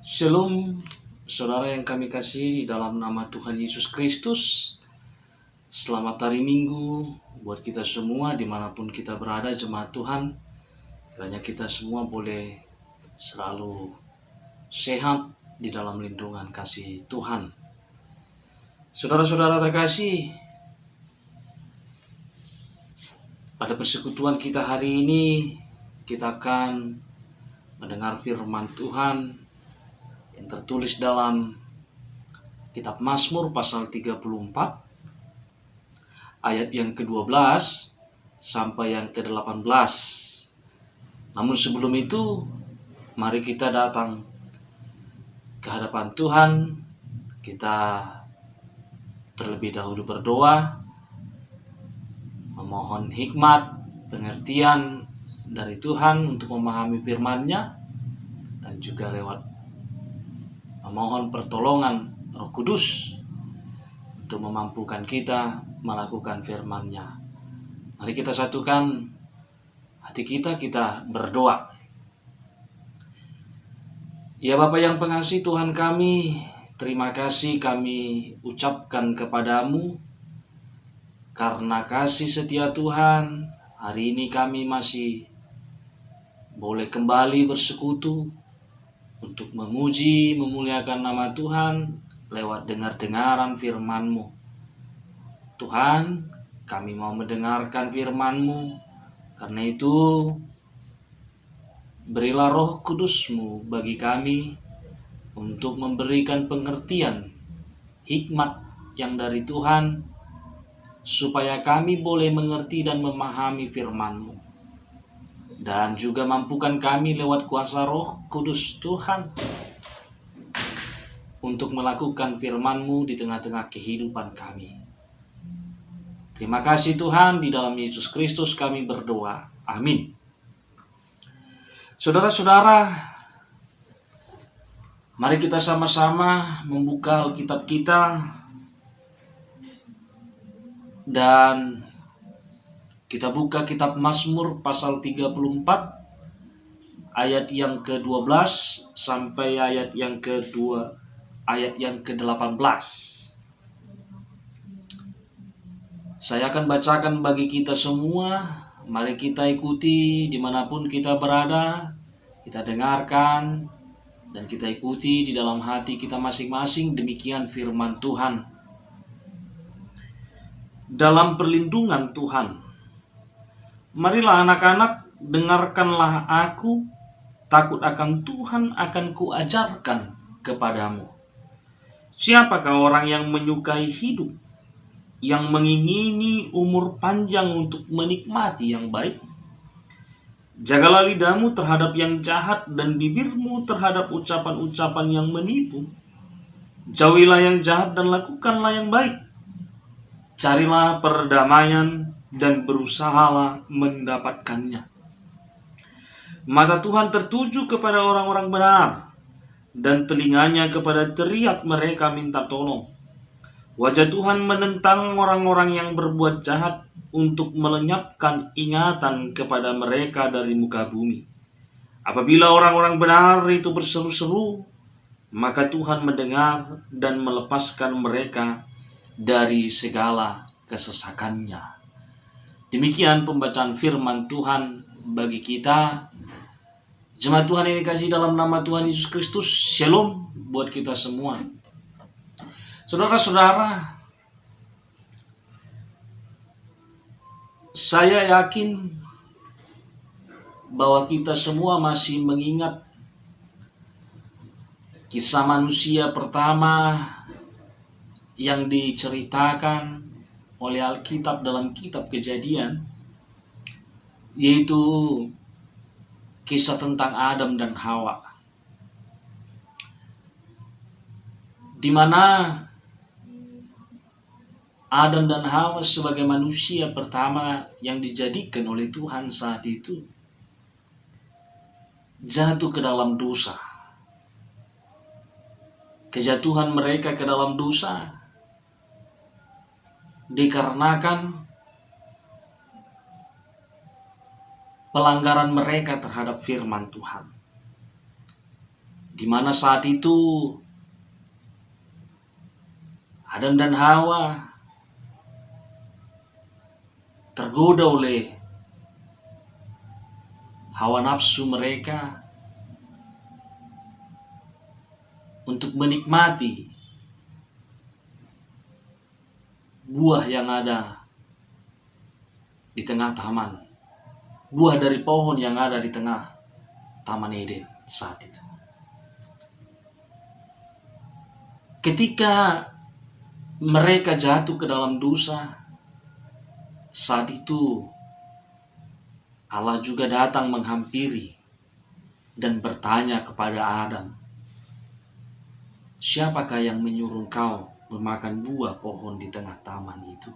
Shalom, saudara yang kami kasih di dalam nama Tuhan Yesus Kristus. Selamat hari Minggu buat kita semua dimanapun kita berada, jemaat Tuhan. Kiranya kita semua boleh selalu sehat di dalam lindungan kasih Tuhan. Saudara-saudara terkasih, pada persekutuan kita hari ini kita akan mendengar firman Tuhan yang tertulis dalam kitab Mazmur pasal 34 ayat yang ke-12 sampai yang ke-18. Namun sebelum itu, mari kita datang ke hadapan Tuhan. Kita terlebih dahulu berdoa, memohon hikmat, pengertian dari Tuhan untuk memahami firman-Nya, dan juga lewat memohon pertolongan Roh Kudus untuk memampukan kita melakukan firman-Nya. Mari kita satukan hati kita berdoa. Ya Bapa yang pengasih Tuhan kami, terima kasih kami ucapkan kepadamu karena kasih setia Tuhan. Hari ini kami masih boleh kembali bersekutu untuk memuji, memuliakan nama Tuhan lewat dengar-dengaran firman-Mu. Tuhan, kami mau mendengarkan firman-Mu. Karena itu, berilah Roh Kudus-Mu bagi kami untuk memberikan pengertian, hikmat yang dari Tuhan, supaya kami boleh mengerti dan memahami firman-Mu. Dan juga mampukan kami lewat kuasa Roh Kudus Tuhan untuk melakukan firman-Mu di tengah-tengah kehidupan kami. Terima kasih Tuhan, di dalam Yesus Kristus kami berdoa. Amin. Saudara-saudara, mari kita sama-sama membuka Alkitab kita dan kita buka kitab Mazmur pasal 34 ayat yang ke-12 sampai ayat yang ke-18. Saya akan bacakan bagi kita semua. Mari kita ikuti dimanapun kita berada. Kita dengarkan dan kita ikuti di dalam hati kita masing-masing. Demikian firman Tuhan. Dalam perlindungan Tuhan, marilah anak-anak, dengarkanlah aku, takut akan Tuhan akan kuajarkan kepadamu. Siapakah orang yang menyukai hidup, yang mengingini umur panjang untuk menikmati yang baik? Jagalah lidahmu terhadap yang jahat dan bibirmu terhadap ucapan-ucapan yang menipu. Jauhilah yang jahat dan lakukanlah yang baik. Carilah perdamaian dan berusahalah mendapatkannya. Mata Tuhan tertuju kepada orang-orang benar, dan telinganya kepada teriak mereka minta tolong. Wajah Tuhan menentang orang-orang yang berbuat jahat untuk melenyapkan ingatan kepada mereka dari muka bumi. Apabila orang-orang benar itu berseru-seru, maka Tuhan mendengar dan melepaskan mereka dari segala kesesakannya. Demikian pembacaan firman Tuhan bagi kita. Jemaat Tuhan yang dikasihi dalam nama Tuhan Yesus Kristus, Shalom buat kita semua. Saudara-saudara, saya yakin bahwa kita semua masih mengingat kisah manusia pertama yang diceritakan oleh Alkitab dalam kitab Kejadian, yaitu kisah tentang Adam dan Hawa, di mana Adam dan Hawa sebagai manusia pertama yang dijadikan oleh Tuhan saat itu jatuh ke dalam dosa. Kejatuhan mereka ke dalam dosa dikarenakan pelanggaran mereka terhadap firman Tuhan. di mana saat itu Adam dan Hawa tergoda oleh hawa nafsu mereka untuk menikmati buah yang ada di tengah taman, buah dari pohon yang ada di tengah Taman Eden saat itu. Ketika mereka jatuh ke dalam dosa, saat itu Allah juga datang menghampiri dan bertanya kepada Adam, "Siapakah yang menyuruh kau memakan buah pohon di tengah taman itu?"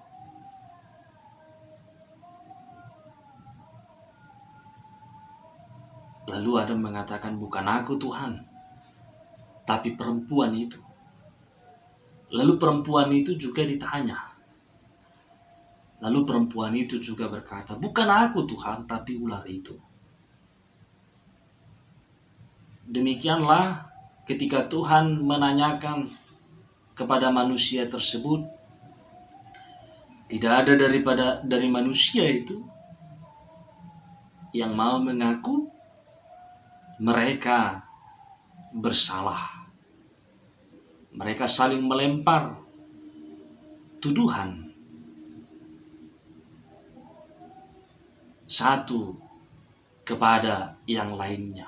Lalu Adam mengatakan, "Bukan aku Tuhan, tapi perempuan itu." Lalu perempuan itu juga ditanya. Lalu perempuan itu juga berkata, "Bukan aku Tuhan, tapi ular itu." Demikianlah ketika Tuhan menanyakan kepada manusia tersebut, tidak ada dari manusia itu yang mau mengaku mereka bersalah. Mereka saling melempar tuduhan satu kepada yang lainnya.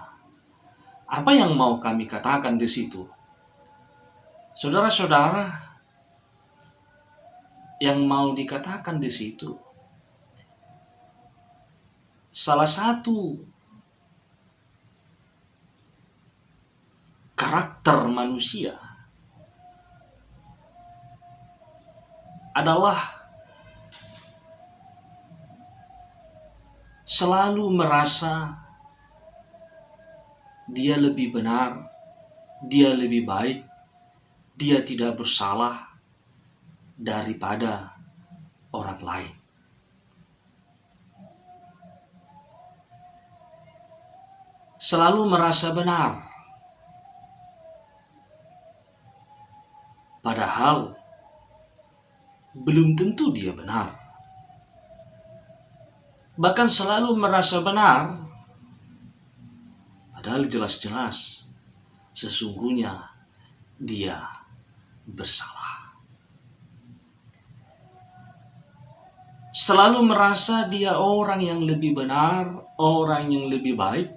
Apa yang mau kami katakan di situ? Saudara-saudara, yang mau dikatakan di situ, salah satu karakter manusia adalah selalu merasa dia lebih benar, dia lebih baik, dia tidak bersalah daripada orang lain. Selalu merasa benar, padahal belum tentu dia benar. Bahkan selalu merasa benar, padahal jelas-jelas sesungguhnya dia bersalah. Selalu merasa dia orang yang lebih benar, orang yang lebih baik,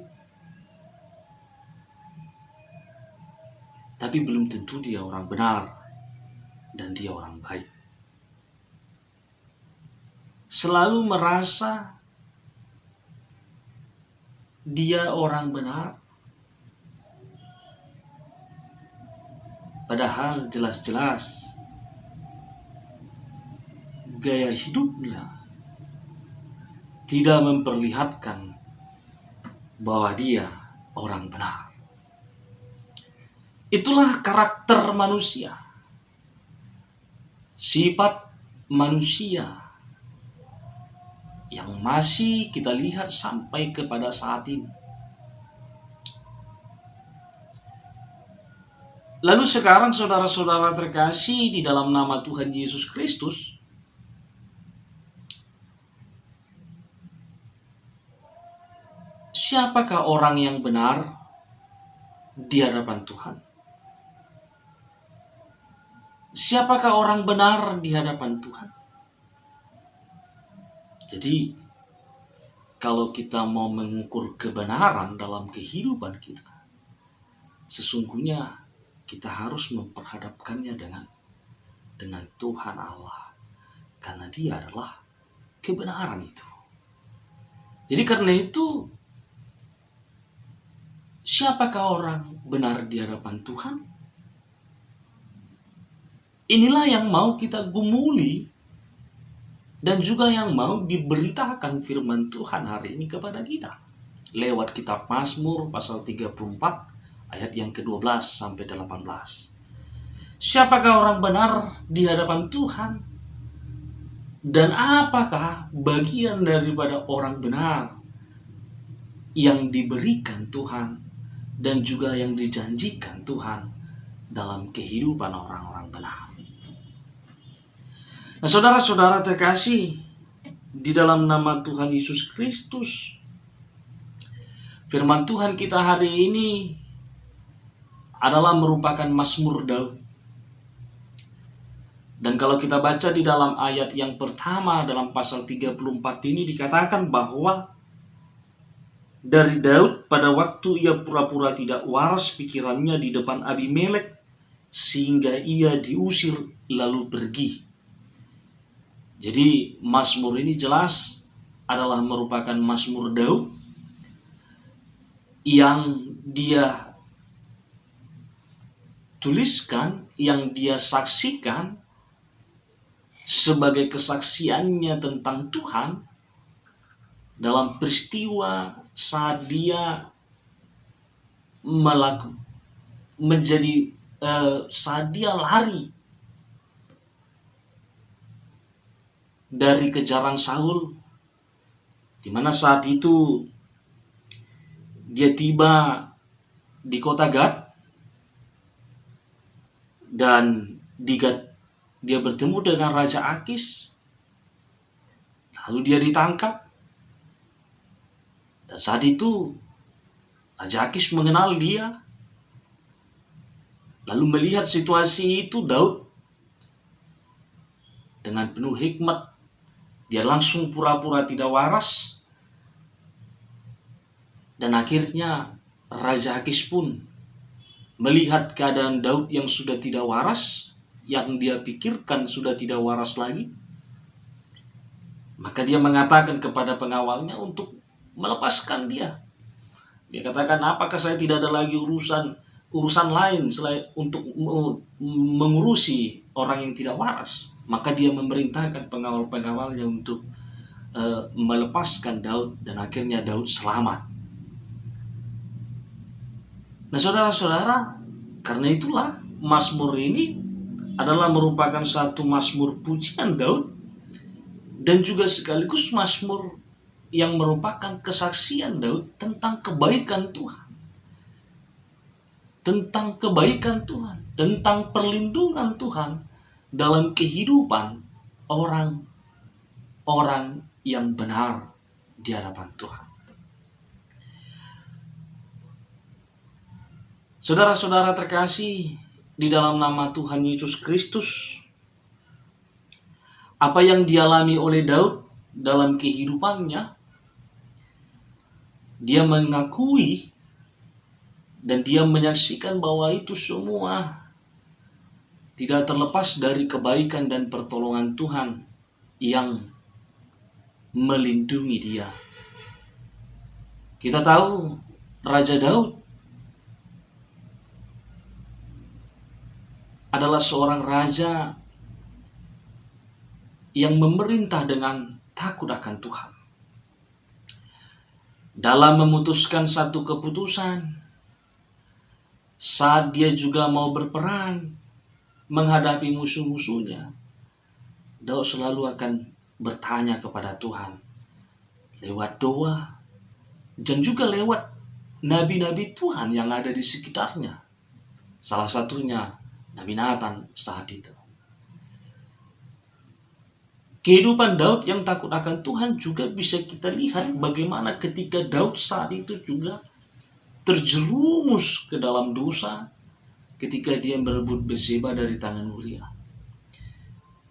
tapi belum tentu dia orang benar dan dia orang baik. Selalu merasa dia orang benar, padahal jelas-jelas gaya hidupnya tidak memperlihatkan bahwa dia orang benar. Itulah karakter manusia, sifat manusia yang masih kita lihat sampai kepada saat ini. Lalu sekarang saudara-saudara terkasih di dalam nama Tuhan Yesus Kristus, siapakah orang yang benar di hadapan Tuhan? Siapakah orang benar di hadapan Tuhan? Jadi, kalau kita mau mengukur kebenaran dalam kehidupan kita, sesungguhnya kita harus memperhadapkannya dengan Tuhan Allah, karena Dia adalah kebenaran itu. Jadi karena itu, siapakah orang benar di hadapan Tuhan? Inilah yang mau kita gumuli dan juga yang mau diberitakan firman Tuhan hari ini kepada kita lewat kitab Mazmur pasal 34 ayat yang ke-12 sampai 18. Siapakah orang benar di hadapan Tuhan? Dan apakah bagian daripada orang benar yang diberikan Tuhan dan juga yang dijanjikan Tuhan dalam kehidupan orang-orang benar. Nah, saudara-saudara terkasih, di dalam nama Tuhan Yesus Kristus, firman Tuhan kita hari ini adalah merupakan Mazmur Daud. Dan kalau kita baca di dalam ayat yang pertama dalam pasal 34 ini dikatakan bahwa dari Daud pada waktu ia pura-pura tidak waras pikirannya di depan Abimelek sehingga ia diusir lalu pergi. Jadi Mazmur ini jelas adalah merupakan Mazmur Daud yang dia tuliskan, yang dia saksikan sebagai kesaksiannya tentang Tuhan dalam peristiwa saat dia saat dia lari dari kejaran Saul, di mana saat itu dia tiba di kota Gad, dan di Gad dia bertemu dengan Raja Akis, lalu dia ditangkap. Dan saat itu Raja Akis mengenal dia, lalu melihat situasi itu, Daud dengan penuh hikmat dia langsung pura-pura tidak waras, dan akhirnya Raja Akis pun melihat keadaan Daud yang sudah tidak waras, yang dia pikirkan sudah tidak waras lagi, maka dia mengatakan kepada pengawalnya untuk melepaskan dia. Dia katakan, apakah saya tidak ada lagi urusan lain selain untuk mengurusi orang yang tidak waras? Maka dia memerintahkan pengawal-pengawalnya untuk melepaskan Daud, dan akhirnya Daud selamat. Nah, saudara-saudara, karena itulah Mazmur ini adalah merupakan satu Mazmur pujian Daud, dan juga sekaligus Mazmur yang merupakan kesaksian Daud tentang kebaikan Tuhan. Tentang kebaikan Tuhan, tentang perlindungan Tuhan dalam kehidupan orang-orang yang benar di hadapan Tuhan. Saudara-saudara terkasih, di dalam nama Tuhan Yesus Kristus, apa yang dialami oleh Daud dalam kehidupannya, dia mengakui dan dia menyaksikan bahwa itu semua tidak terlepas dari kebaikan dan pertolongan Tuhan yang melindungi dia. Kita tahu Raja Daud adalah seorang raja yang memerintah dengan takut akan Tuhan. Dalam memutuskan satu keputusan, saat dia juga mau berperang menghadapi musuh-musuhnya, Daud selalu akan bertanya kepada Tuhan lewat doa dan juga lewat nabi-nabi Tuhan yang ada di sekitarnya. Salah satunya Nabi Nathan saat itu. Kehidupan Daud yang takut akan Tuhan juga bisa kita lihat bagaimana ketika Daud saat itu juga terjerumus ke dalam dosa ketika dia merebut Batseba dari tangan Uria.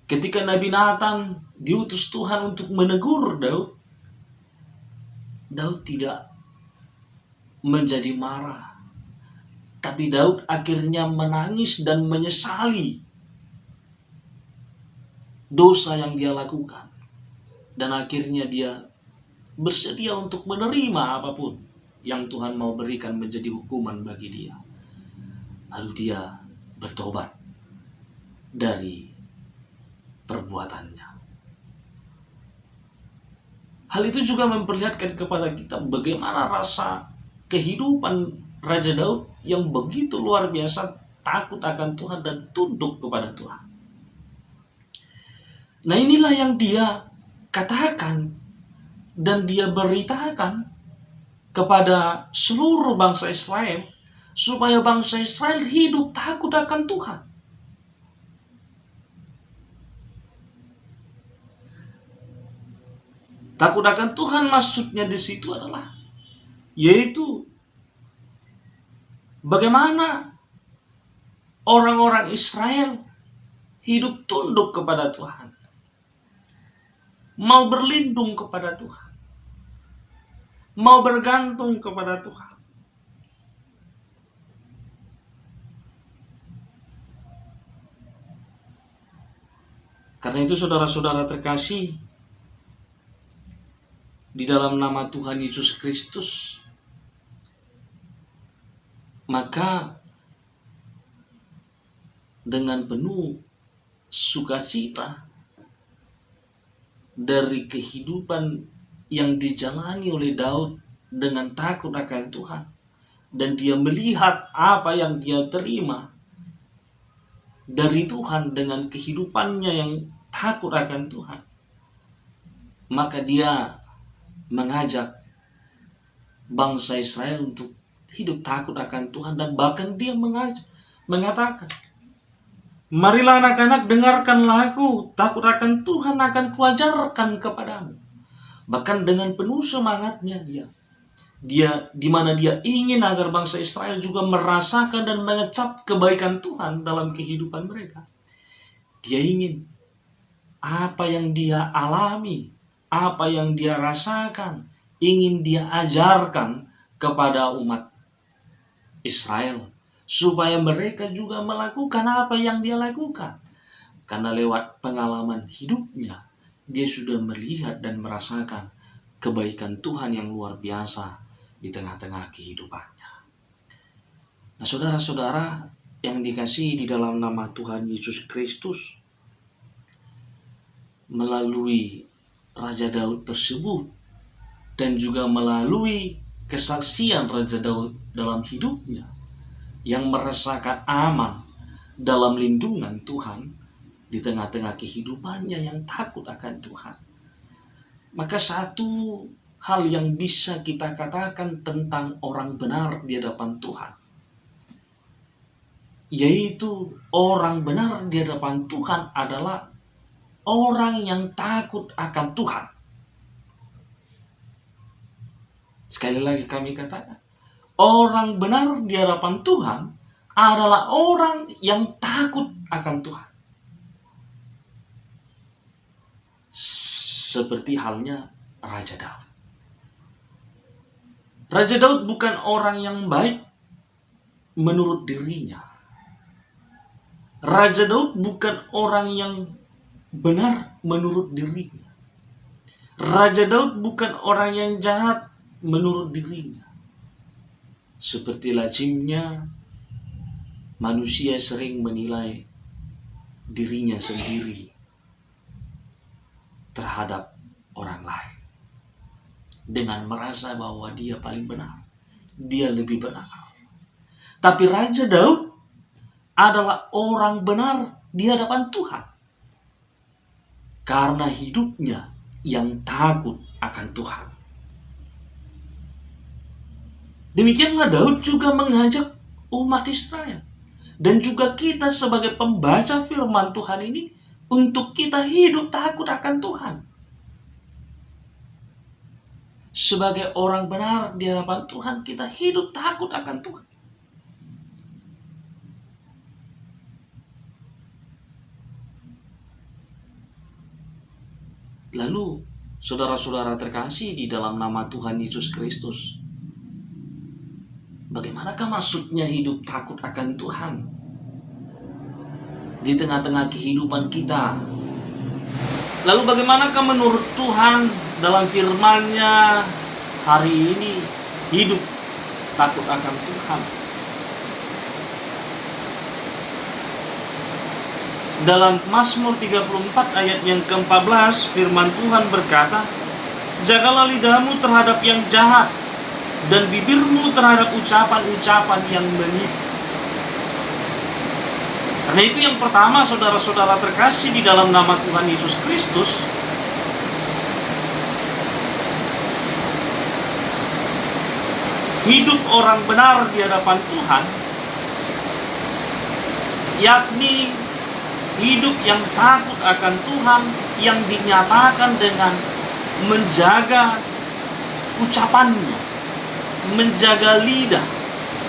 Ketika Nabi Nathan diutus Tuhan untuk menegur Daud, Daud tidak menjadi marah, tapi Daud akhirnya menangis dan menyesali dosa yang dia lakukan, dan akhirnya dia bersedia untuk menerima apapun yang Tuhan mau berikan menjadi hukuman bagi dia. Lalu dia bertobat dari perbuatannya. Hal itu juga memperlihatkan kepada kita bagaimana rasa kehidupan Raja Daud yang begitu luar biasa takut akan Tuhan dan tunduk kepada Tuhan. Nah, inilah yang dia katakan dan dia beritakan kepada seluruh bangsa Israel supaya bangsa Israel hidup takut akan Tuhan. Takut akan Tuhan maksudnya di situ adalah yaitu bagaimana orang-orang Israel hidup tunduk kepada Tuhan, mau berlindung kepada Tuhan, mau bergantung kepada Tuhan. Karena itu saudara-saudara terkasih, di dalam nama Tuhan Yesus Kristus, maka dengan penuh sukacita dari kehidupan yang dijalani oleh Daud dengan takut akan Tuhan, dan dia melihat apa yang dia terima dari Tuhan dengan kehidupannya yang takut akan Tuhan, maka dia mengajak bangsa Israel untuk hidup takut akan Tuhan, dan bahkan dia mengatakan, marilah anak-anak, dengarkanlah aku, takut akan Tuhan akan kuajarkan kepadamu. Bahkan dengan penuh semangatnya dia di mana dia ingin agar bangsa Israel juga merasakan dan mengecap kebaikan Tuhan dalam kehidupan mereka. Dia ingin apa yang dia alami, apa yang dia rasakan, ingin dia ajarkan kepada umat Israel, supaya mereka juga melakukan apa yang dia lakukan. Karena lewat pengalaman hidupnya, dia sudah melihat dan merasakan kebaikan Tuhan yang luar biasa di tengah-tengah kehidupannya. Nah, saudara-saudara yang dikasihi di dalam nama Tuhan Yesus Kristus, melalui Raja Daud tersebut, dan juga melalui kesaksian Raja Daud dalam hidupnya, yang merasakan aman dalam lindungan Tuhan di tengah-tengah kehidupannya yang takut akan Tuhan, maka satu hal yang bisa kita katakan tentang orang benar di hadapan Tuhan, yaitu orang benar di hadapan Tuhan adalah orang yang takut akan Tuhan. Sekali lagi kami katakan, orang benar di hadapan Tuhan adalah orang yang takut akan Tuhan. Seperti halnya Raja Daud. Raja Daud bukan orang yang baik menurut dirinya. Raja Daud bukan orang yang benar menurut dirinya. Raja Daud bukan orang yang jahat menurut dirinya. Seperti lazimnya manusia sering menilai dirinya sendiri terhadap orang lain dengan merasa bahwa dia paling benar, dia lebih benar. Tapi Raja Daud adalah orang benar di hadapan Tuhan karena hidupnya yang takut akan Tuhan. Demikianlah Daud juga mengajak umat Israel dan juga kita sebagai pembaca firman Tuhan ini untuk kita hidup takut akan Tuhan. Sebagai orang benar di hadapan Tuhan, kita hidup takut akan Tuhan. Lalu, saudara-saudara terkasih di dalam nama Tuhan Yesus Kristus, bagaimanakah maksudnya hidup takut akan Tuhan di tengah-tengah kehidupan kita? Lalu bagaimanakah menurut Tuhan dalam firman-Nya hari ini hidup takut akan Tuhan? Dalam Mazmur 34 ayat yang ke-14, firman Tuhan berkata, "Jagalah lidahmu terhadap yang jahat dan bibirmu terhadap ucapan-ucapan yang menipu." Karena itu yang pertama, saudara-saudara terkasih di dalam nama Tuhan Yesus Kristus, hidup orang benar di hadapan Tuhan, yakni hidup yang takut akan Tuhan, yang dinyatakan dengan menjaga ucapannya, menjaga lidah,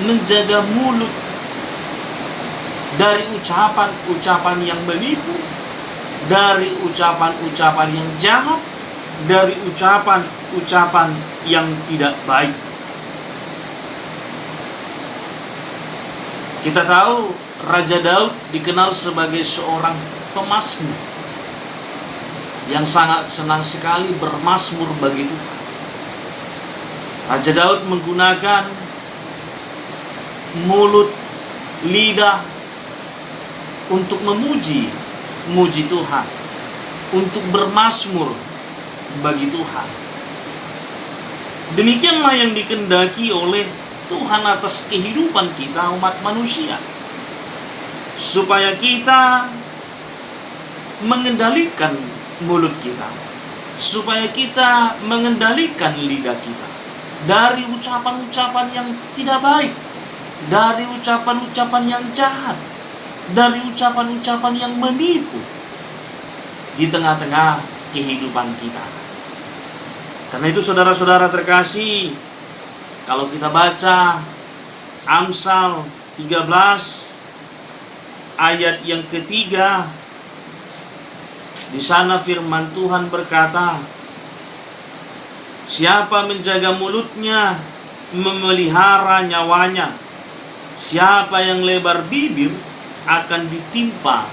menjaga mulut dari ucapan-ucapan yang menipu, dari ucapan-ucapan yang jahat, dari ucapan-ucapan yang tidak baik. Kita tahu Raja Daud dikenal sebagai seorang pemazmur yang sangat senang sekali bermazmur bagi Tuhan. Raja Daud menggunakan mulut, lidah untuk memuji Tuhan, untuk bermazmur bagi Tuhan. Demikianlah yang dikehendaki oleh Tuhan atas kehidupan kita umat manusia, supaya kita mengendalikan mulut kita, supaya kita mengendalikan lidah kita dari ucapan-ucapan yang tidak baik, dari ucapan-ucapan yang jahat, dari ucapan-ucapan yang menipu di tengah-tengah kehidupan kita. Karena itu saudara-saudara terkasih, kalau kita baca Amsal 13 ayat yang ketiga, di sana firman Tuhan berkata, siapa menjaga mulutnya memelihara nyawanya, siapa yang lebar bibir akan ditimpa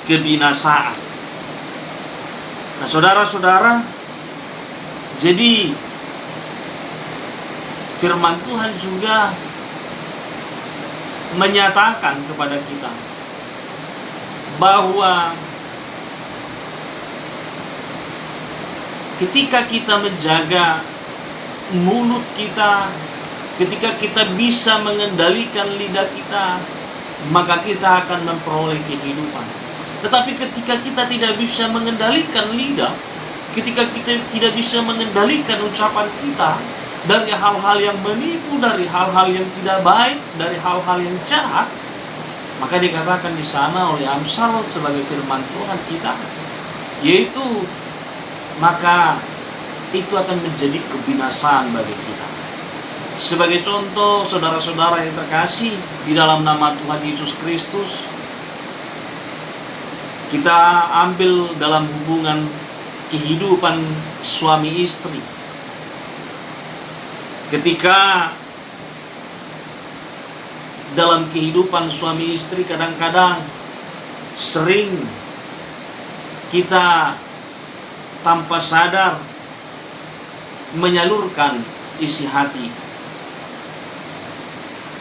kebinasaan. Nah saudara-saudara, jadi firman Tuhan juga menyatakan kepada kita bahwa ketika kita menjaga mulut kita, ketika kita bisa mengendalikan lidah kita, maka kita akan memperoleh kehidupan. Tetapi ketika kita tidak bisa mengendalikan lidah, ketika kita tidak bisa mengendalikan ucapan kita dari hal-hal yang menipu, dari hal-hal yang tidak baik, dari hal-hal yang jahat, maka dikatakan di sana oleh Amsal sebagai firman Tuhan kita, yaitu maka itu akan menjadi kebinasaan bagi kita. Sebagai contoh, saudara-saudara yang terkasih, di dalam nama Tuhan Yesus Kristus, kita ambil dalam hubungan kehidupan suami istri. Ketika dalam kehidupan suami istri kadang-kadang sering kita tanpa sadar menyalurkan isi hati.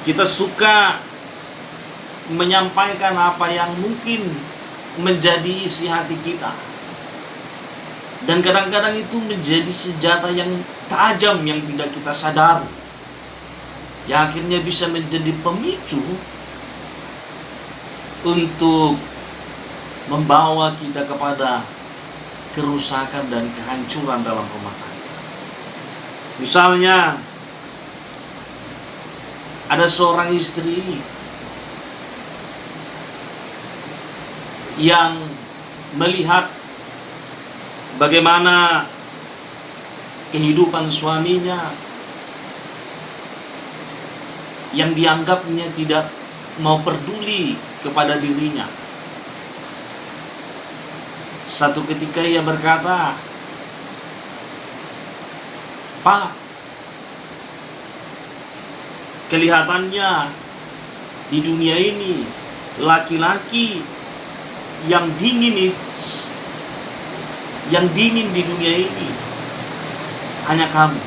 Kita suka menyampaikan apa yang mungkin menjadi isi hati kita. Dan kadang-kadang itu menjadi senjata yang tajam yang tidak kita sadari, yang akhirnya bisa menjadi pemicu untuk membawa kita kepada kerusakan dan kehancuran dalam rumah tangga. Misalnya, ada seorang istri yang melihat bagaimana kehidupan suaminya yang dianggapnya tidak mau peduli kepada dirinya. Satu ketika ia berkata, "Pak, kelihatannya di dunia ini laki-laki yang dingin di dunia ini hanya kamu."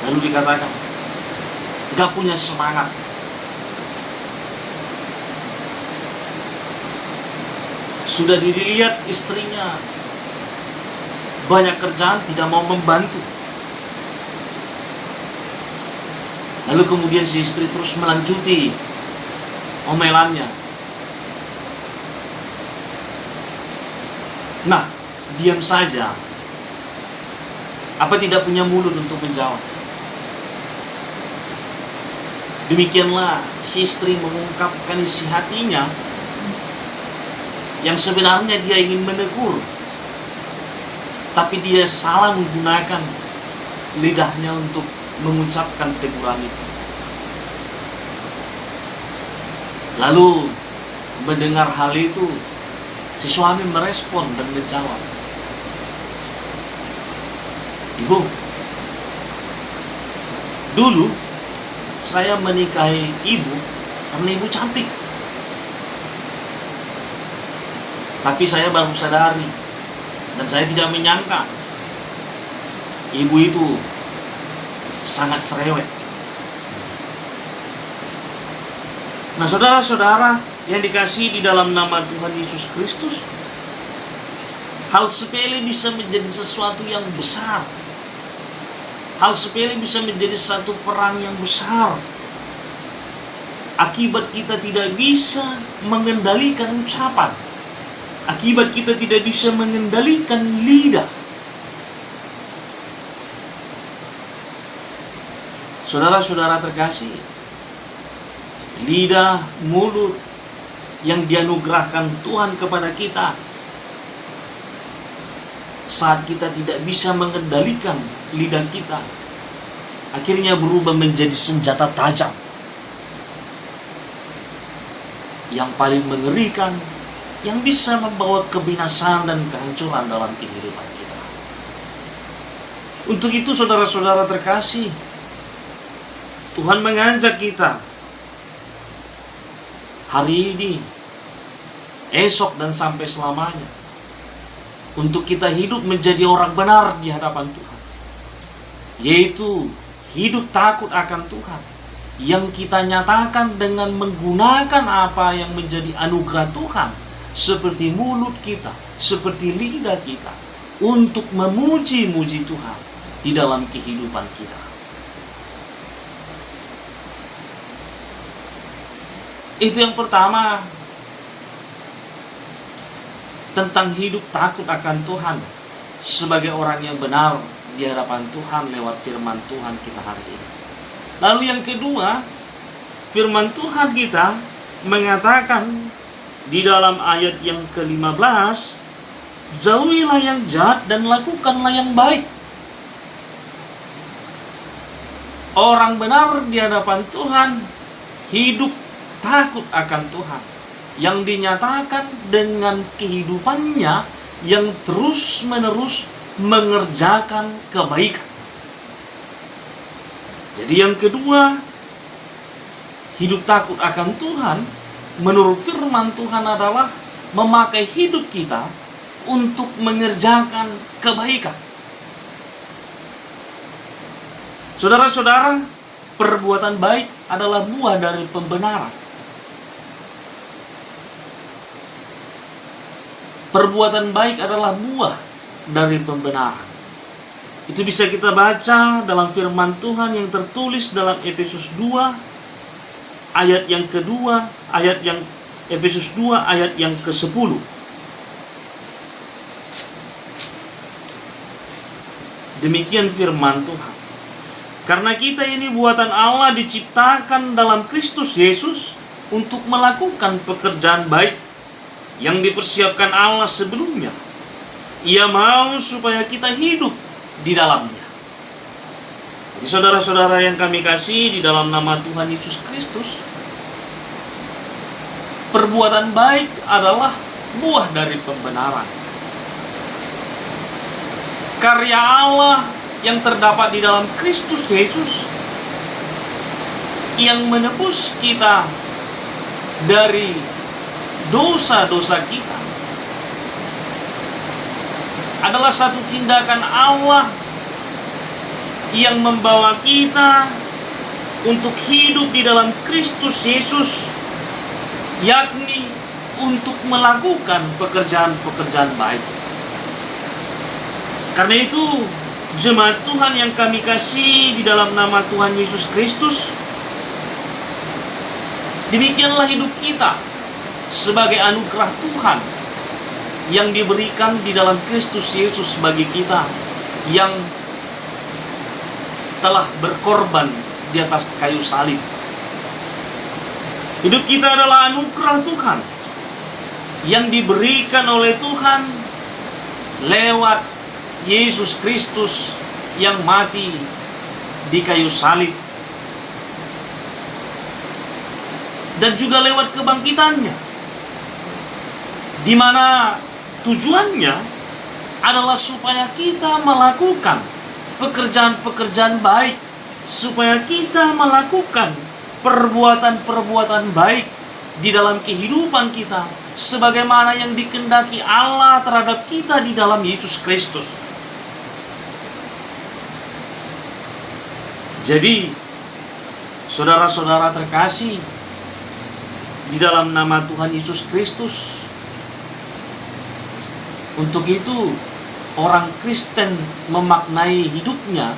Lalu dikatakan, gak punya semangat. Sudah dilihat istrinya banyak kerjaan, tidak mau membantu. Lalu kemudian si istri terus melanjuti omelannya. Nah, diam saja. Apa tidak punya mulut untuk menjawab? Demikianlah si istri mengungkapkan isi hatinya yang sebenarnya dia ingin menegur, tapi dia salah menggunakan lidahnya untuk mengucapkan teguran itu. Lalu mendengar hal itu, si suami merespon dan menjawab, "Ibu, dulu saya menikahi ibu karena ibu cantik. Tapi saya baru sadari dan saya tidak menyangka ibu itu sangat cerewet." Nah, saudara-saudara yang dikasihi di dalam nama Tuhan Yesus Kristus, hal sepele bisa menjadi sesuatu yang besar. Hal sepele bisa menjadi satu perang yang besar. Akibat kita tidak bisa mengendalikan ucapan. Akibat kita tidak bisa mengendalikan lidah. Saudara-saudara terkasih, lidah, mulut yang dianugerahkan Tuhan kepada kita, saat kita tidak bisa mengendalikan lidah kita, akhirnya berubah menjadi senjata tajam yang paling mengerikan, yang bisa membawa kebinasaan dan kehancuran dalam kehidupan kita. Untuk itu, saudara-saudara terkasih, Tuhan mengajak kita hari ini, esok, dan sampai selamanya untuk kita hidup menjadi orang benar di hadapan Tuhan, yaitu hidup takut akan Tuhan, yang kita nyatakan dengan menggunakan apa yang menjadi anugerah Tuhan, seperti mulut kita, seperti lidah kita, untuk memuji-muji Tuhan di dalam kehidupan kita. Itu yang pertama, tentang hidup takut akan Tuhan sebagai orang yang benar di hadapan Tuhan lewat firman Tuhan kita hari ini. Lalu yang kedua, firman Tuhan kita mengatakan di dalam ayat yang ke-15, jauhilah yang jahat dan lakukanlah yang baik. Orang benar di hadapan Tuhan hidup takut akan Tuhan, yang dinyatakan dengan kehidupannya yang terus-menerus mengerjakan kebaikan. Jadi yang kedua, hidup takut akan Tuhan menurut firman Tuhan adalah memakai hidup kita untuk mengerjakan kebaikan. Saudara-saudara, perbuatan baik adalah buah dari pembenaran. Perbuatan baik adalah buah dari pembenaran. Itu bisa kita baca dalam firman Tuhan yang tertulis dalam Efesus 2 ayat yang kedua, Efesus 2 ayat yang ke-10. Demikian firman Tuhan. Karena kita ini buatan Allah, diciptakan dalam Kristus Yesus untuk melakukan pekerjaan baik yang dipersiapkan Allah sebelumnya. Ia mau supaya kita hidup di dalamnya. Jadi saudara-saudara yang kami kasih di dalam nama Tuhan Yesus Kristus, perbuatan baik adalah buah dari pembenaran. Karya Allah yang terdapat di dalam Kristus Yesus yang menebus kita dari dosa-dosa kita adalah satu tindakan Allah yang membawa kita untuk hidup di dalam Kristus Yesus, yakni untuk melakukan pekerjaan-pekerjaan baik. Karena itu, jemaat Tuhan yang kami kasih di dalam nama Tuhan Yesus Kristus, demikianlah hidup kita sebagai anugerah Tuhan yang diberikan di dalam Kristus Yesus bagi kita, yang telah berkorban di atas kayu salib. Hidup kita adalah anugerah Tuhan yang diberikan oleh Tuhan lewat Yesus Kristus yang mati di kayu salib, dan juga lewat kebangkitannya, di mana tujuannya adalah supaya kita melakukan pekerjaan-pekerjaan baik, supaya kita melakukan perbuatan-perbuatan baik di dalam kehidupan kita, sebagaimana yang dikehendaki Allah terhadap kita di dalam Yesus Kristus. Jadi, saudara-saudara terkasih, di dalam nama Tuhan Yesus Kristus, untuk itu orang Kristen memaknai hidupnya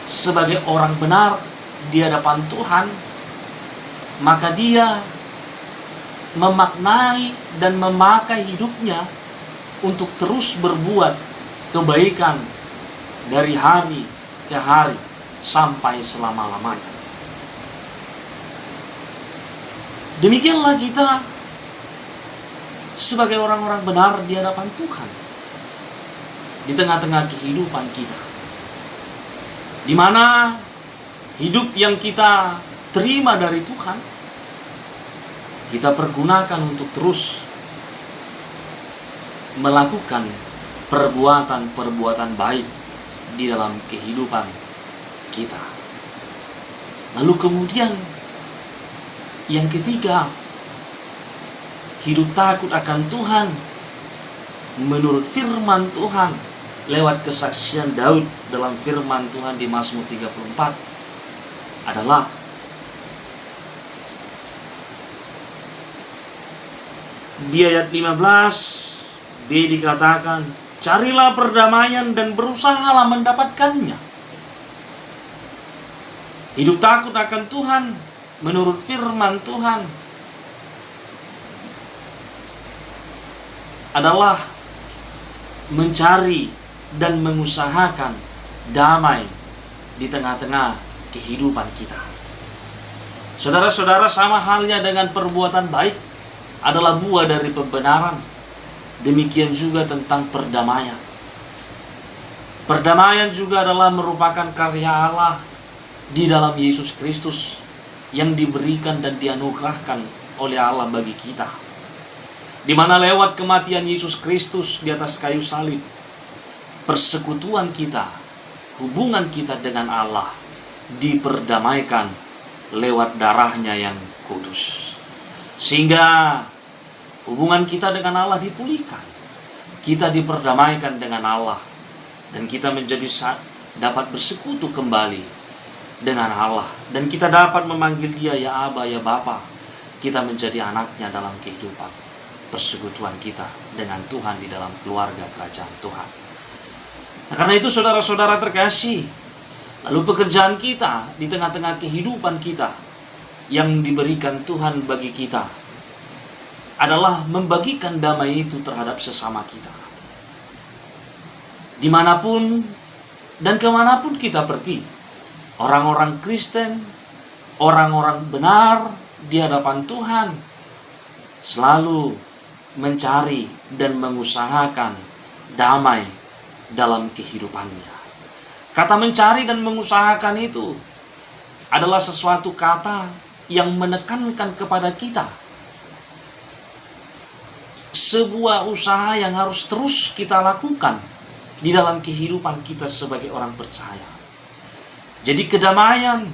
sebagai orang benar di hadapan Tuhan, maka dia memaknai dan memakai hidupnya untuk terus berbuat kebaikan dari hari ke hari sampai selama-lamanya. Demikianlah kita sebagai orang-orang benar di hadapan Tuhan di tengah-tengah kehidupan kita, di mana hidup yang kita terima dari Tuhan kita pergunakan untuk terus melakukan perbuatan-perbuatan baik di dalam kehidupan kita. Lalu kemudian yang ketiga, hidup takut akan Tuhan menurut firman Tuhan lewat kesaksian Daud dalam firman Tuhan di Mazmur 34 adalah di ayat 15b dikatakan, carilah perdamaian dan berusahalah mendapatkannya. Hidup takut akan Tuhan menurut firman Tuhan adalah mencari dan mengusahakan damai di tengah-tengah kehidupan kita. Saudara-saudara, sama halnya dengan perbuatan baik adalah buah dari pembenaran, demikian juga tentang perdamaian. Perdamaian juga adalah merupakan karya Allah di dalam Yesus Kristus yang diberikan dan dianugerahkan oleh Allah bagi kita, di mana lewat kematian Yesus Kristus di atas kayu salib, persekutuan kita, hubungan kita dengan Allah diperdamaikan lewat darahnya yang kudus, sehingga hubungan kita dengan Allah dipulihkan, kita diperdamaikan dengan Allah, dan kita menjadi dapat bersekutu kembali dengan Allah, dan kita dapat memanggil Dia ya Aba, ya Bapa. Kita menjadi anaknya dalam kehidupan persekutuan kita dengan Tuhan di dalam keluarga kerajaan Tuhan. Nah, karena itu saudara-saudara terkasih, lalu pekerjaan kita di tengah-tengah kehidupan kita yang diberikan Tuhan bagi kita adalah membagikan damai itu terhadap sesama kita. Dimanapun dan kemanapun kita pergi, orang-orang Kristen, orang-orang benar di hadapan Tuhan selalu mencari dan mengusahakan damai dalam kehidupannya. Kata mencari dan mengusahakan itu adalah sesuatu kata yang menekankan kepada kita sebuah usaha yang harus terus kita lakukan di dalam kehidupan kita sebagai orang percaya. Jadi kedamaian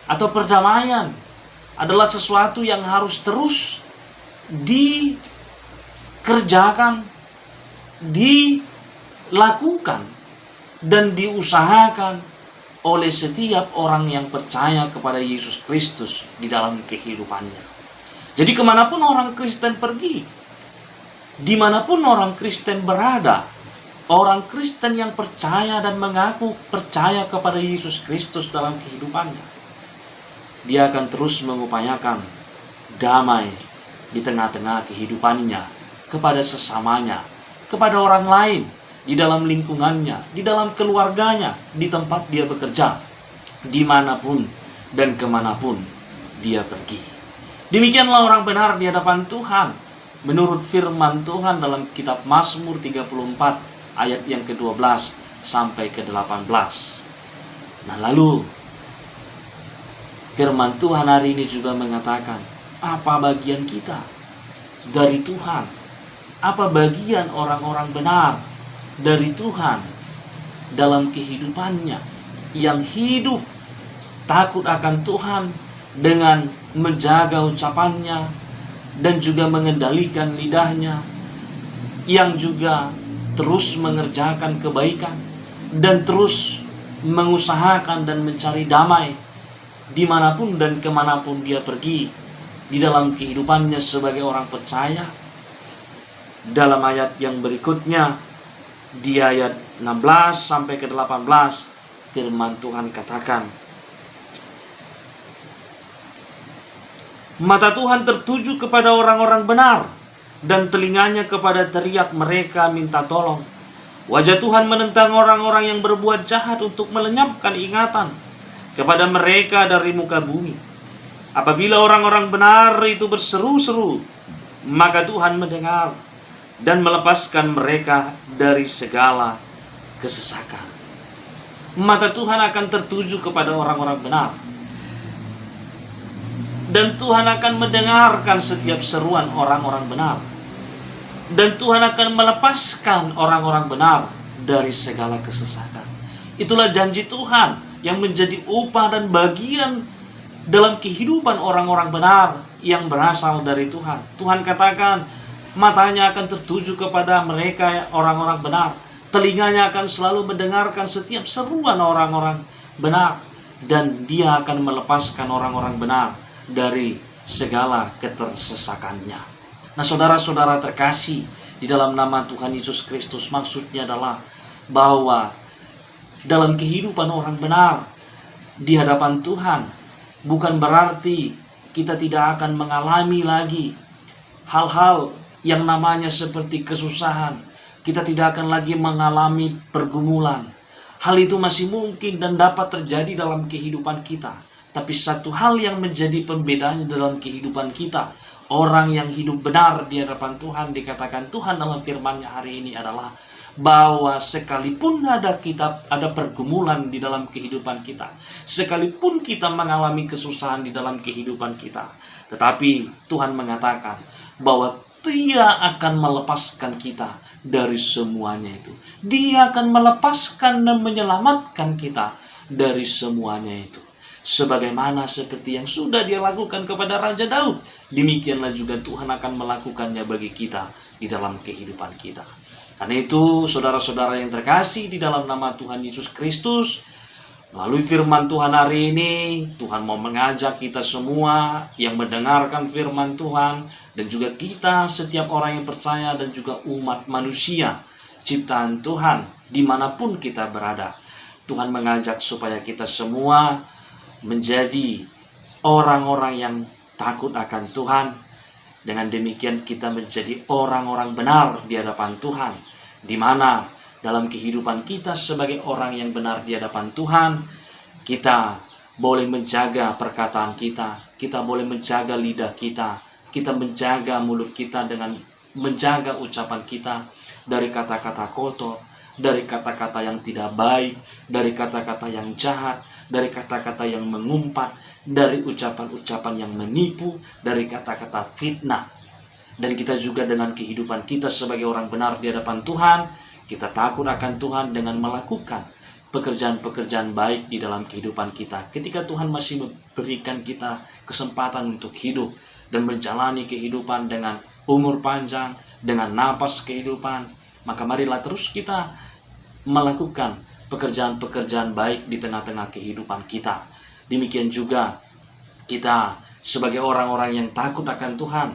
atau perdamaian adalah sesuatu yang harus terus dikerjakan, dilakukan, dan diusahakan oleh setiap orang yang percaya kepada Yesus Kristus di dalam kehidupannya. Jadi kemanapun orang Kristen pergi, dimanapun orang Kristen berada, orang Kristen yang percaya dan mengaku percaya kepada Yesus Kristus dalam kehidupannya, dia akan terus mengupayakan damai di tengah-tengah kehidupannya, kepada sesamanya, kepada orang lain, di dalam lingkungannya, di dalam keluarganya, di tempat dia bekerja, dimanapun dan kemanapun dia pergi. Demikianlah orang benar di hadapan Tuhan menurut firman Tuhan dalam kitab Mazmur 34 ayat yang ke-12 sampai ke-18. Nah, lalu firman Tuhan hari ini juga mengatakan, apa bagian kita dari Tuhan? Apa bagian orang-orang benar dari Tuhan dalam kehidupannya yang hidup takut akan Tuhan dengan menjaga ucapannya dan juga mengendalikan lidahnya, yang juga terus mengerjakan kebaikan dan terus mengusahakan dan mencari damai dimanapun dan kemanapun dia pergi di dalam kehidupannya sebagai orang percaya. Dalam ayat yang berikutnya, di ayat 16 sampai ke 18, firman Tuhan katakan, mata Tuhan tertuju kepada orang-orang benar, dan telinganya kepada teriak mereka minta tolong. Wajah Tuhan menentang orang-orang yang berbuat jahat untuk melenyapkan ingatan kepada mereka dari muka bumi. Apabila orang-orang benar itu berseru-seru, maka Tuhan mendengar dan melepaskan mereka dari segala kesesakan. Mata Tuhan akan tertuju kepada orang-orang benar, dan Tuhan akan mendengarkan setiap seruan orang-orang benar, dan Tuhan akan melepaskan orang-orang benar dari segala kesesakan. Itulah janji Tuhan yang menjadi upah dan bagian dalam kehidupan orang-orang benar yang berasal dari Tuhan. Tuhan katakan, matanya akan tertuju kepada mereka orang-orang benar, telinganya akan selalu mendengarkan setiap seruan orang-orang benar, dan dia akan melepaskan orang-orang benar dari segala ketersesakannya. Nah, saudara-saudara terkasih di dalam nama Tuhan Yesus Kristus, maksudnya adalah bahwa dalam kehidupan orang benar di hadapan Tuhan bukan berarti kita tidak akan mengalami lagi hal-hal yang namanya seperti kesusahan. Kita tidak akan lagi mengalami pergumulan. Hal itu masih mungkin dan dapat terjadi dalam kehidupan kita. Tapi satu hal yang menjadi pembedanya dalam kehidupan kita, orang yang hidup benar di hadapan Tuhan, dikatakan Tuhan dalam firman-Nya hari ini adalah bahwa sekalipun ada pergumulan di dalam kehidupan kita, sekalipun kita mengalami kesusahan di dalam kehidupan kita, tetapi Tuhan mengatakan bahwa Dia akan melepaskan kita dari semuanya itu. Dia akan melepaskan dan menyelamatkan kita dari semuanya itu. Sebagaimana seperti yang sudah Dia lakukan kepada Raja Daud, demikianlah juga Tuhan akan melakukannya bagi kita di dalam kehidupan kita. Karena itu, saudara-saudara yang terkasih di dalam nama Tuhan Yesus Kristus, melalui firman Tuhan hari ini, Tuhan mau mengajak kita semua yang mendengarkan firman Tuhan, dan juga kita, setiap orang yang percaya, dan juga umat manusia, ciptaan Tuhan, dimanapun kita berada. Tuhan mengajak supaya kita semua menjadi orang-orang yang takut akan Tuhan. Dengan demikian kita menjadi orang-orang benar di hadapan Tuhan, di mana dalam kehidupan kita sebagai orang yang benar di hadapan Tuhan, kita boleh menjaga perkataan kita, kita boleh menjaga lidah kita menjaga mulut kita dengan menjaga ucapan kita dari kata-kata kotor, dari kata-kata yang tidak baik, dari kata-kata yang jahat, dari kata-kata yang mengumpat, dari ucapan-ucapan yang menipu, dari kata-kata fitnah. Dan kita juga dengan kehidupan kita sebagai orang benar di hadapan Tuhan, kita takut akan Tuhan dengan melakukan pekerjaan-pekerjaan baik di dalam kehidupan kita. Ketika Tuhan masih memberikan kita kesempatan untuk hidup dan menjalani kehidupan dengan umur panjang, dengan napas kehidupan, maka marilah terus kita melakukan pekerjaan-pekerjaan baik di tengah-tengah kehidupan kita. Demikian juga kita sebagai orang-orang yang takut akan Tuhan,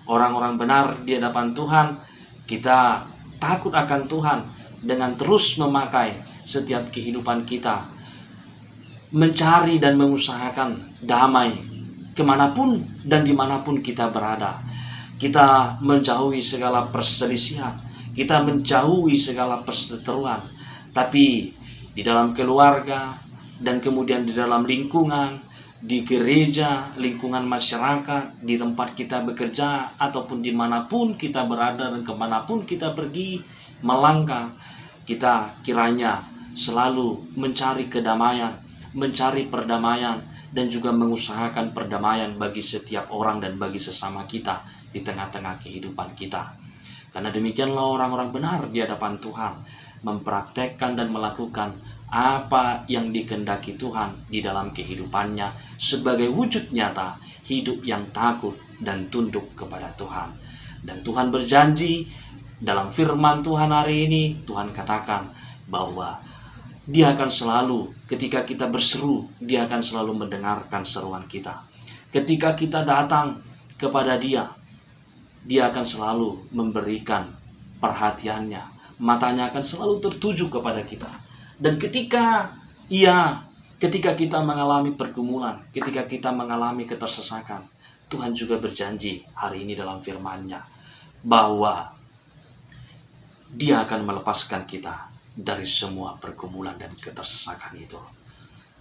orang-orang benar di hadapan Tuhan, kita takut akan Tuhan dengan terus memakai setiap kehidupan kita, mencari dan mengusahakan damai kemanapun dan dimanapun kita berada. Kita menjauhi segala perselisihan, kita menjauhi segala perseteruan. Tapi di dalam keluarga, dan kemudian di dalam lingkungan, di gereja, lingkungan masyarakat, di tempat kita bekerja, ataupun dimanapun kita berada dan kemanapun kita pergi melangkah, kita kiranya selalu mencari kedamaian, mencari perdamaian, dan juga mengusahakan perdamaian bagi setiap orang dan bagi sesama kita di tengah-tengah kehidupan kita. Karena demikianlah orang-orang benar di hadapan Tuhan, mempraktekkan dan melakukan apa yang dikehendaki Tuhan di dalam kehidupannya sebagai wujud nyata hidup yang takut dan tunduk kepada Tuhan. Dan Tuhan berjanji dalam firman Tuhan hari ini, Tuhan katakan bahwa Dia akan selalu, ketika kita berseru, Dia akan selalu mendengarkan seruan kita. Ketika kita datang kepada Dia, Dia akan selalu memberikan perhatiannya. Matanya akan selalu tertuju kepada kita. Dan ketika kita mengalami pergumulan, ketika kita mengalami ketersesakan, Tuhan juga berjanji hari ini dalam firman-Nya bahwa Dia akan melepaskan kita dari semua pergumulan dan ketersesakan itu.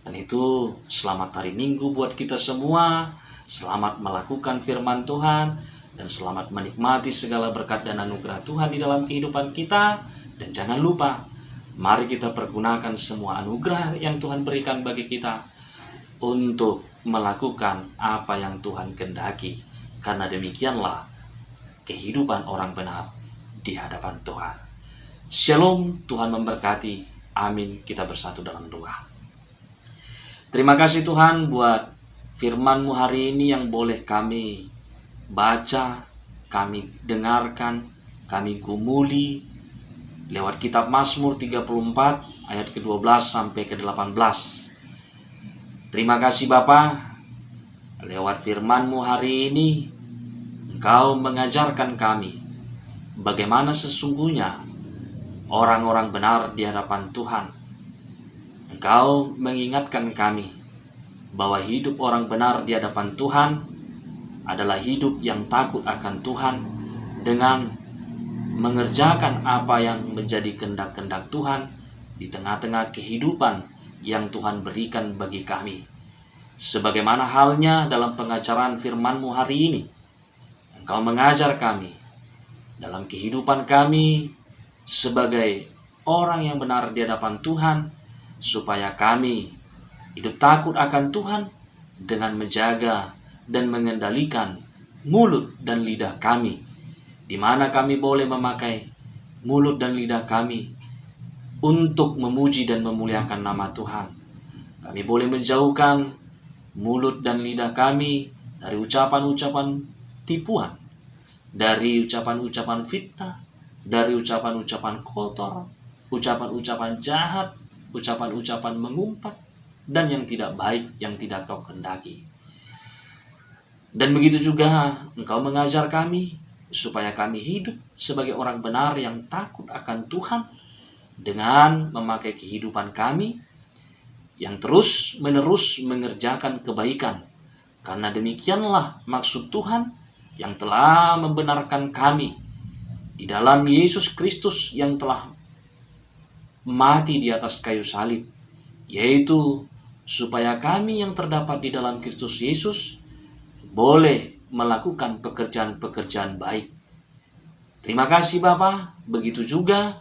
Dan itu selamat hari Minggu buat kita semua. Selamat melakukan firman Tuhan dan selamat menikmati segala berkat dan anugerah Tuhan di dalam kehidupan kita. Dan jangan lupa, mari kita pergunakan semua anugerah yang Tuhan berikan bagi kita untuk melakukan apa yang Tuhan kehendaki. Karena demikianlah kehidupan orang benar di hadapan Tuhan. Shalom, Tuhan memberkati. Amin. Kita bersatu dalam doa. Terima kasih Tuhan buat firman-Mu hari ini yang boleh kami baca, kami dengarkan, kami gumuli lewat kitab Mazmur 34 ayat ke-12 sampai ke-18. Terima kasih Bapa, lewat firman-Mu hari ini Engkau mengajarkan kami bagaimana sesungguhnya orang-orang benar di hadapan Tuhan. Engkau mengingatkan kami bahwa hidup orang benar di hadapan Tuhan adalah hidup yang takut akan Tuhan dengan mengerjakan apa yang menjadi kehendak-kehendak Tuhan di tengah-tengah kehidupan yang Tuhan berikan bagi kami. Sebagaimana halnya dalam pengajaran firman-Mu hari ini, Engkau mengajar kami dalam kehidupan kami sebagai orang yang benar di hadapan Tuhan, supaya kami hidup takut akan Tuhan dengan menjaga dan mengendalikan mulut dan lidah kami, di mana kami boleh memakai mulut dan lidah kami untuk memuji dan memuliakan nama Tuhan. Kami boleh menjauhkan mulut dan lidah kami dari ucapan-ucapan tipuan, dari ucapan-ucapan fitnah, dari ucapan-ucapan kotor, ucapan-ucapan jahat, ucapan-ucapan mengumpat, dan yang tidak baik yang tidak Kau kehendaki. Dan begitu juga Engkau mengajar kami supaya kami hidup sebagai orang benar yang takut akan Tuhan dengan memakai kehidupan kami yang terus-menerus mengerjakan kebaikan. Karena demikianlah maksud Tuhan yang telah membenarkan kami di dalam Yesus Kristus yang telah mati di atas kayu salib, yaitu supaya kami yang terdapat di dalam Kristus Yesus boleh melakukan pekerjaan-pekerjaan baik. Terima kasih Bapa. Begitu juga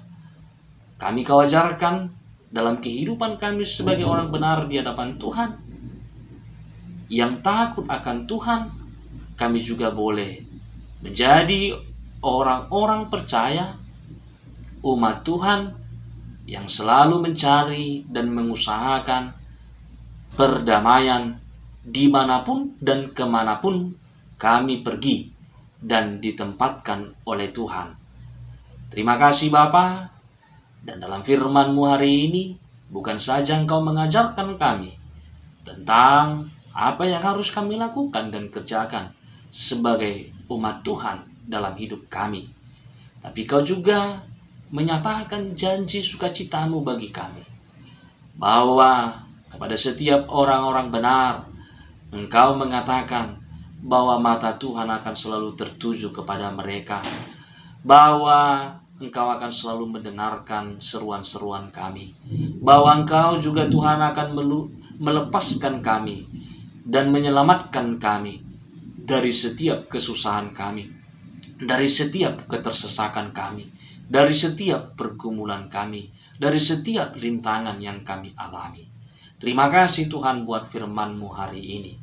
kami Kau ajarkan dalam kehidupan kami sebagai orang benar di hadapan Tuhan, yang takut akan Tuhan, kami juga boleh menjadi orang-orang percaya, umat Tuhan yang selalu mencari dan mengusahakan perdamaian dimanapun dan kemanapun kami pergi dan ditempatkan oleh Tuhan. Terima kasih Bapa. Dan dalam firman-Mu hari ini, bukan saja Engkau mengajarkan kami tentang apa yang harus kami lakukan dan kerjakan sebagai umat Tuhan dalam hidup kami, tapi Kau juga menyatakan janji sukacita-Mu bagi kami, bahwa kepada setiap orang-orang benar Engkau mengatakan bahwa mata Tuhan akan selalu tertuju kepada mereka, bahwa Engkau akan selalu mendengarkan seruan-seruan kami, bahwa Engkau juga Tuhan akan melepaskan kami dan menyelamatkan kami dari setiap kesusahan kami, dari setiap ketersesakan kami, dari setiap pergumulan kami, dari setiap rintangan yang kami alami. Terima kasih Tuhan buat firman-Mu hari ini.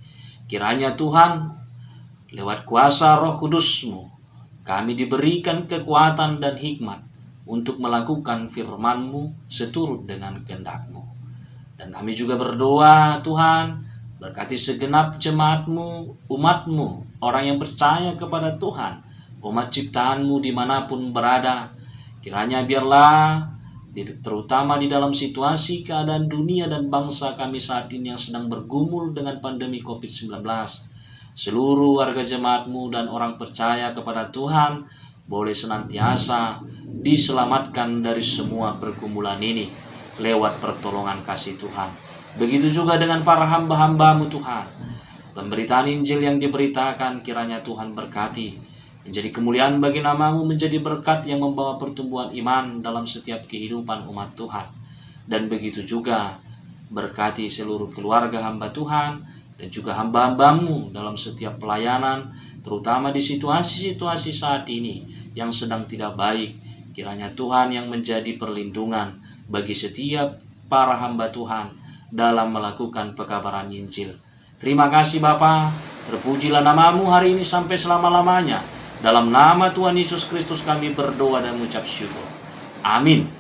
Kiranya Tuhan, lewat kuasa Roh Kudus-Mu, kami diberikan kekuatan dan hikmat untuk melakukan firman-Mu seturut dengan kehendak-Mu. Dan kami juga berdoa Tuhan, berkati segenap jemaat-Mu, umat-Mu, orang yang percaya kepada Tuhan, umat ciptaan-Mu dimanapun berada. Kiranya biarlah, terutama di dalam situasi keadaan dunia dan bangsa kami saat ini yang sedang bergumul dengan pandemi COVID-19, seluruh warga jemaat-Mu dan orang percaya kepada Tuhan boleh senantiasa diselamatkan dari semua pergumulan ini lewat pertolongan kasih Tuhan. Begitu juga dengan para hamba-hamba-Mu Tuhan. Pemberitaan Injil yang diberitakan kiranya Tuhan berkati, menjadi kemuliaan bagi nama-Mu, menjadi berkat yang membawa pertumbuhan iman dalam setiap kehidupan umat Tuhan. Dan begitu juga berkati seluruh keluarga hamba Tuhan dan juga hamba-hamba-Mu dalam setiap pelayanan, terutama di situasi-situasi saat ini yang sedang tidak baik. Kiranya Tuhan yang menjadi perlindungan bagi setiap para hamba Tuhan dalam melakukan pekabaran Injil. Terima kasih Bapa, terpujilah nama-Mu hari ini sampai selama-lamanya. Dalam nama Tuhan Yesus Kristus kami berdoa dan mengucap syukur. Amin.